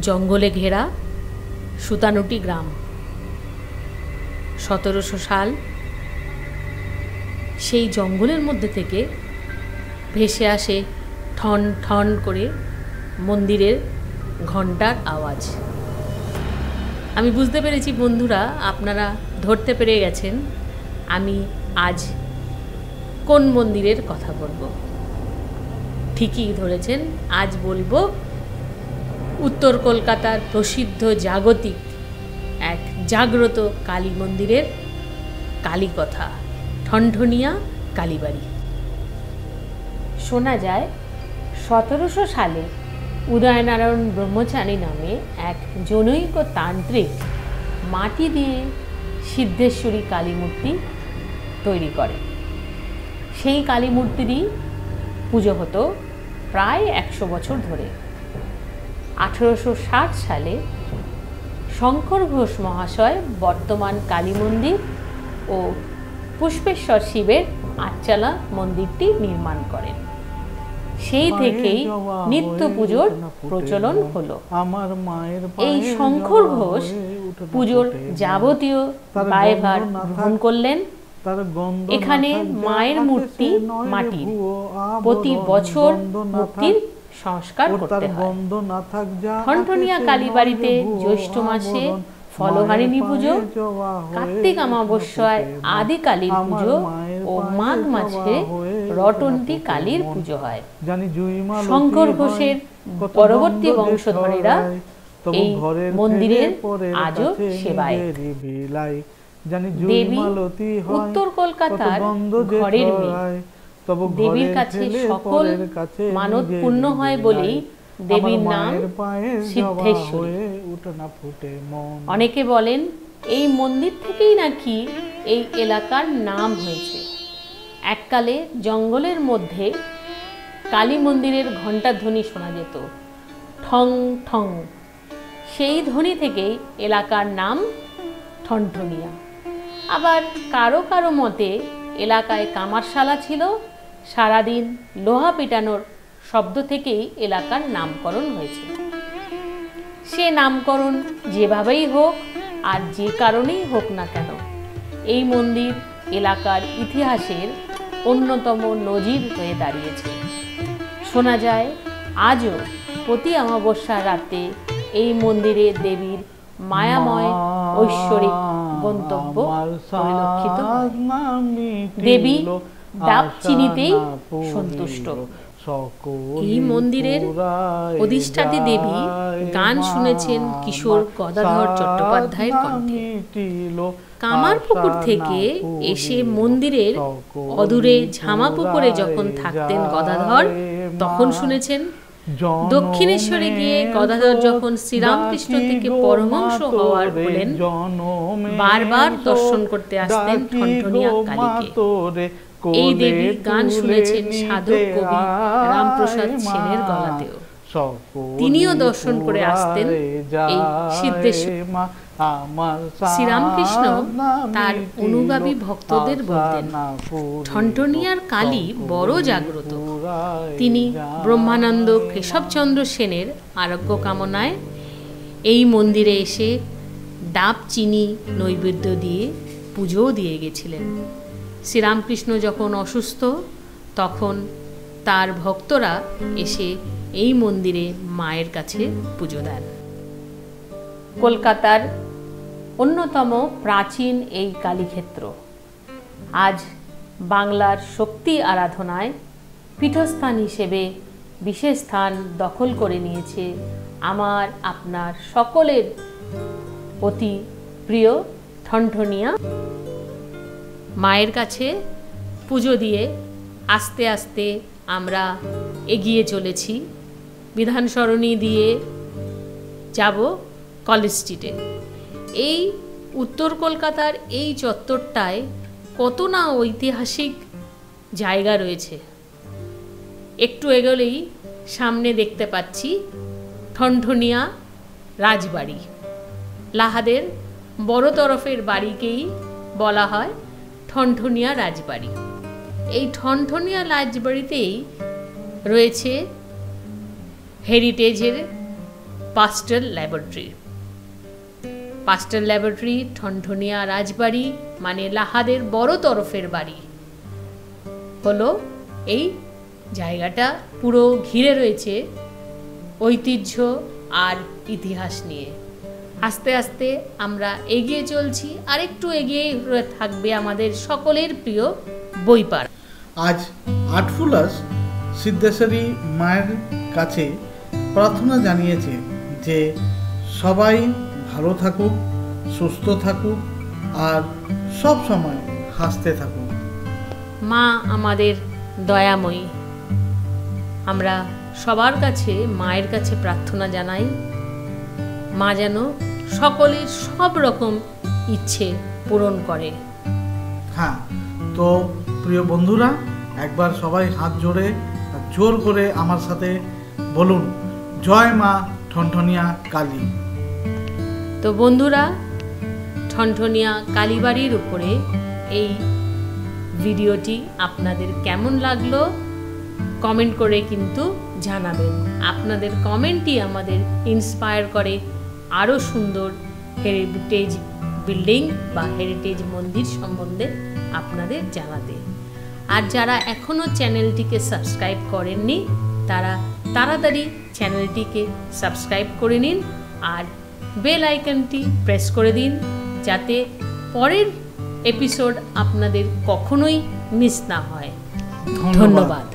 জঙ্গলে ঘেরা সুতানুটি গ্রাম। 1700 সাল। সেই জঙ্গলের মধ্যে থেকে ভেসে আসে ঠন ঠন করে মন্দিরের ঘণ্টার আওয়াজ। আমি বুঝতে পেরেছি বন্ধুরা, আপনারা ধরতে পেরে গেছেন আমি আজ কোন মন্দিরের কথা বলবো। ঠিকই ধরেছেন, আজ বলবো উত্তর কলকাতার প্রসিদ্ধ জাগতিক এক জাগ্রত কালী মন্দিরের কালী কথা, ঠনঠনিয়া কালীবাড়ি। শোনা যায় 1700 সালে উদয়নারায়ণ ব্রহ্মচারী নামে এক জনৈক তান্ত্রিক মাটি দিয়ে সিদ্ধেশ্বরী কালী মূর্তি তৈরি করে। সেই কালী মূর্তিরই পুজো হতো প্রায় 100 বছর ধরে। 1860 সালে শঙ্কর ঘোষ মহাশয় বর্তমান কালী মন্দির ও পুষ্পেশ্বর শিবের আটচালা মন্দিরটি নির্মাণ করেন। সেই থেকেই নিত্য পুজোর প্রচলন হলো। এই শঙ্কর ঘোষ পুজোর যাবতীয় দায়ভার গ্রহণ করলেন। এখানে মায়ের মূর্তি মাটির, প্রতি বছর মূর্তির সংস্কার করতে হয়। ঠনঠনিয়া কালীবাড়িতে জ্যৈষ্ঠ মাসে ফলহারিণী পুজো, কার্তিক অমাবস্যায় আদি কালীর পুজো ও মাঘ মাসে রটন্তী কালীর পুজো হয়। শঙ্কর ঘোষের পরবর্তী বংশধরেরা এই মন্দিরের আজও সেবায়। দেবী উত্তর কলকাতার ঘরের মেয়ে। দেবীর কাছে সকল মানত পূর্ণ হয় বলেই দেবীর নাম সিদ্ধেশ্বরী। অনেকে বলেন এই মন্দির থেকেই নাকি এই এলাকার নাম হয়েছে। এককালে জঙ্গলের মধ্যে কালী মন্দিরের ঘণ্টার ধ্বনি শোনা যেত, ঠং ঠং। সেই ধ্বনি থেকেই এলাকার নাম ঠনঠনিয়া। আবার কারো কারো মতে এলাকায় কামারশালা ছিল, সারাদিন লোহা পিটানোর শব্দ থেকেই এলাকার নামকরণ হয়েছে। সে নামকরণ যেভাবেই হোক আর যে কারণেই হোক না কেন, এই মন্দির এলাকার ইতিহাসের অন্যতম নজির হয়ে দাঁড়িয়েছে। শোনা যায় আজও প্রতি অমাবস্যার রাতে এই মন্দিরে দেবীর মায়াময় ঐশ্বরিক গন্তব্য পরিলক্ষিত হয়। দেবী ডাব চিনিতেই সন্তুষ্ট। এই মন্দিরের অধিষ্ঠাত্রী দেবী গান শুনেছেন কিশোর গদাধর চট্টোপাধ্যায়ের কণ্ঠে। কামারপুকুর থেকে এসে মন্দিরের অদূরে ঝামাপুকুরে যখন থাকতেন গদাধর, তখন শুনেছেন দক্ষিণেশ্বরে গিয়ে গদাধর যখন শ্রীরামকৃষ্ণ থেকে পরমহংস হওয়ার বলেন, বারবার দর্শন করতে আসতেন ঠনঠনিয়া কালীকে। এই দেবী গান শুনেছেন সাধক কবি রামপ্রসাদ সেনের গলাতেও। তিনিও দর্শন করে আসতেন এই সিদ্ধেশ্বরী। শ্রীরামকৃষ্ণ তার অনুগামী ভক্তদের বলতেন, ঠনঠনিয়ার কালী বড় জাগ্রত। তিনি ব্রহ্মানন্দ কেশবচন্দ্র সেনের আরোগ্য কামনায় এই মন্দিরে এসে ডাব চিনি নৈবেদ্য দিয়ে পুজোও দিয়ে গেছিলেন। শ্রীরামকৃষ্ণ যখন অসুস্থ, তখন তার ভক্তরা এসে এই মন্দিরে মায়ের কাছে পুজো দেন। কলকাতার অন্যতম প্রাচীন এই কালীক্ষেত্র আজ বাংলার শক্তি আরাধনায় পীঠস্থান হিসেবে বিশেষ স্থান দখল করে নিয়েছে আমার আপনার সকলের অতি প্রিয় ঠনঠনিয়া মায়ের কাছে পুজো দিয়ে আস্তে আস্তে আমরা এগিয়ে চলেছি। বিধান সরণি দিয়ে যাব কলেজ স্ট্রিটে। এই উত্তর কলকাতার এই চত্বরটায় কত না ঐতিহাসিক জায়গা রয়েছে। একটু এগোলেই সামনে দেখতে পাচ্ছি ঠনঠনিয়া রাজবাড়ি। লাহাদের বড় তরফের বাড়িকেই বলা হয় ঠনঠনিয়া রাজবাড়ি। এই ঠনঠনিয়া রাজবাড়িতেই রয়েছে হেরিটেজের পাস্টার ল্যাবরেটরি। পাস্টার ল্যাবরেটরি ঠনঠনিয়া রাজবাড়ি মানে লাহাদের বড় তরফের বাড়ি হলো এই জায়গাটা পুরো ঘিরে রয়েছে ঐতিহ্য আর ইতিহাস নিয়ে। আস্তে আস্তে আমরা এগিয়ে চলছি, আর একটু এগিয়ে থাকবে আমাদের সকলের প্রিয় বইপাড়া। আজ আটফুলাস সিদ্ধেশ্বরী মায়ের কাছে প্রার্থনা জানিয়েছে যে সবাই ভালো থাকুক, সুস্থ থাকুক আর সব সময় হাসতে থাকুক। মা আমাদের দয়াময়ী, আমরা সবার কাছে মায়ের কাছে প্রার্থনা জানাই মা যেন সকলের সব রকম ইচ্ছে পূরণ করে। হ্যাঁ, তো প্রিয় বন্ধুরা, একবার সবাই হাত জোড়ে জোর করে আমার সাথে বলুন, জয় মা ঠনঠনিয়া কালী। তো বন্ধুরা, ঠনঠনিয়া কালীবাড়ির উপরে এই ভিডিওটি আপনাদের কেমন লাগলো কমেন্ট করে কিন্তু জানাবেন। আপনাদের কমেন্টই আমাদের ইন্সপায়ার করে আরও সুন্দর হেরিটেজ বিল্ডিং বা হেরিটেজ মন্দির সম্বন্ধে আপনাদের জানাতে। আর যারা এখনও চ্যানেলটিকে সাবস্ক্রাইব করেননি তারা তাড়াতাড়ি চ্যানেলটিকে সাবস্ক্রাইব করে নিন আর বেল আইকনটি প্রেস করে দিন, যাতে পরের এপিসোড আপনাদের কখনোই মিস না হয়। ধন্যবাদ।